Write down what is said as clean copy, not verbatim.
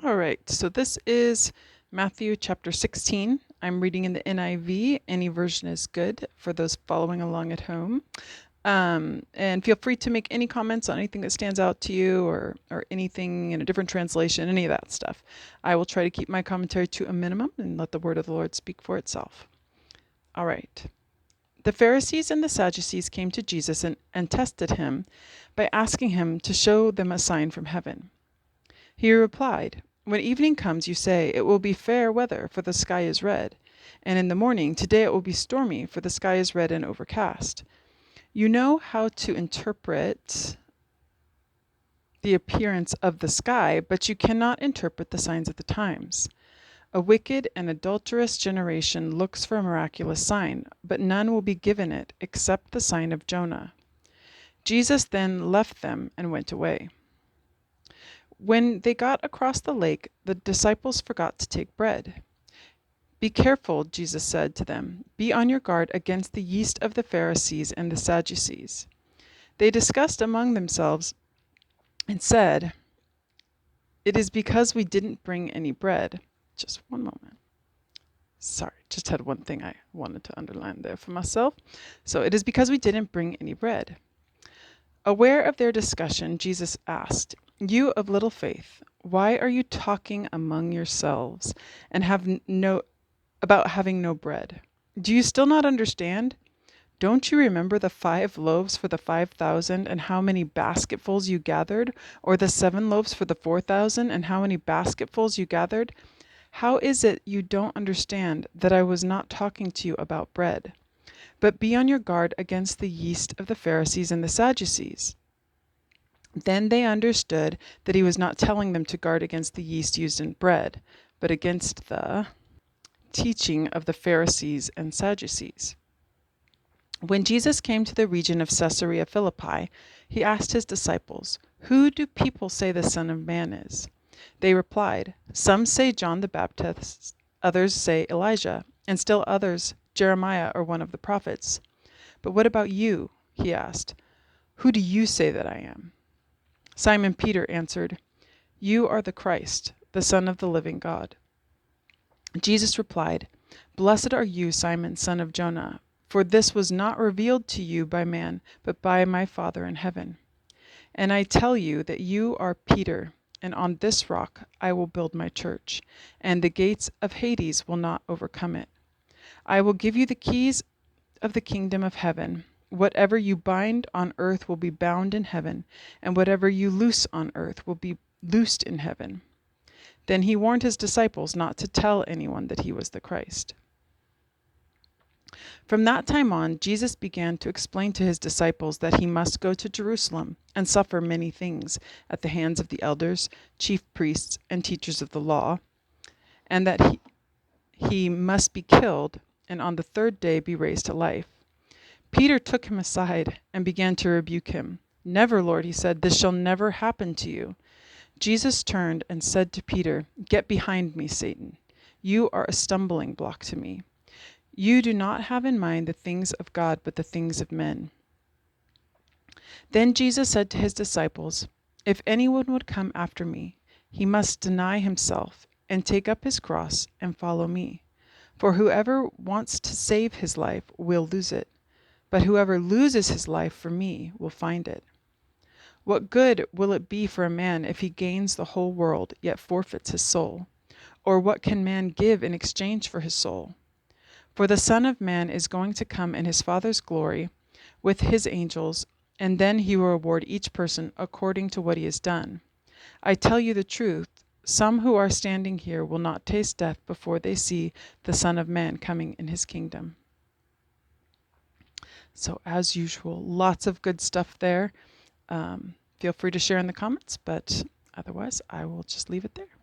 All right, so this is Matthew chapter 16. I'm reading in the NIV. Any version is good for those following along at home. And feel free to make any comments on anything that stands out to you or anything in a different translation, any of that stuff. I will try to keep my commentary to a minimum and let the word of the Lord speak for itself. All right. The Pharisees and the Sadducees came to Jesus and tested him by asking him to show them a sign from heaven. He replied, "When evening comes, you say, 'It will be fair weather, for the sky is red.' And in the morning, 'Today it will be stormy, for the sky is red and overcast.' You know how to interpret the appearance of the sky, but you cannot interpret the signs of the times. A wicked and adulterous generation looks for a miraculous sign, but none will be given it except the sign of Jonah." Jesus then left them and went away. When they got across the lake, the disciples forgot to take bread. "Be careful," Jesus said to them. "Be on your guard against the yeast of the Pharisees and the Sadducees." They discussed among themselves and said, "It is because we didn't bring any bread." Just one moment. Sorry, just had one thing I wanted to underline there for myself. So it is because we didn't bring any bread. Aware of their discussion, Jesus asked, "You of little faith, why are you talking among yourselves and about having no bread? Do you still not understand? Don't you remember the 5 loaves for the 5,000 and how many basketfuls you gathered, or the 7 loaves for the 4,000 and how many basketfuls you gathered? How is it you don't understand that I was not talking to you about bread? But be on your guard against the yeast of the Pharisees and the Sadducees." Then they understood that he was not telling them to guard against the yeast used in bread, but against the teaching of the Pharisees and Sadducees. When Jesus came to the region of Caesarea Philippi, he asked his disciples, "Who do people say the Son of Man is?" They replied, "Some say John the Baptist, others say Elijah, and still others Jeremiah or one of the prophets. But what about you?" he asked. "Who do you say that I am?" Simon Peter answered, "You are the Christ, the Son of the living God." Jesus replied, "Blessed are you, Simon, son of Jonah, for this was not revealed to you by man, but by my Father in heaven. And I tell you that you are Peter, and on this rock I will build my church, and the gates of Hades will not overcome it. I will give you the keys of the kingdom of heaven. Whatever you bind on earth will be bound in heaven, and whatever you loose on earth will be loosed in heaven." Then he warned his disciples not to tell anyone that he was the Christ. From that time on, Jesus began to explain to his disciples that he must go to Jerusalem and suffer many things at the hands of the elders, chief priests, and teachers of the law, and that he must be killed and on the 3rd day be raised to life. Peter took him aside and began to rebuke him. "Never, Lord," he said, "this shall never happen to you." Jesus turned and said to Peter, "Get behind me, Satan. You are a stumbling block to me. You do not have in mind the things of God, but the things of men." Then Jesus said to his disciples, "If anyone would come after me, he must deny himself and take up his cross and follow me. For whoever wants to save his life will lose it, but whoever loses his life for me will find it. What good will it be for a man if he gains the whole world, yet forfeits his soul? Or what can man give in exchange for his soul? For the Son of Man is going to come in his Father's glory with his angels, and then he will reward each person according to what he has done. I tell you the truth, some who are standing here will not taste death before they see the Son of Man coming in his kingdom." So as usual, lots of good stuff there. Feel free to share in the comments, but otherwise I will just leave it there.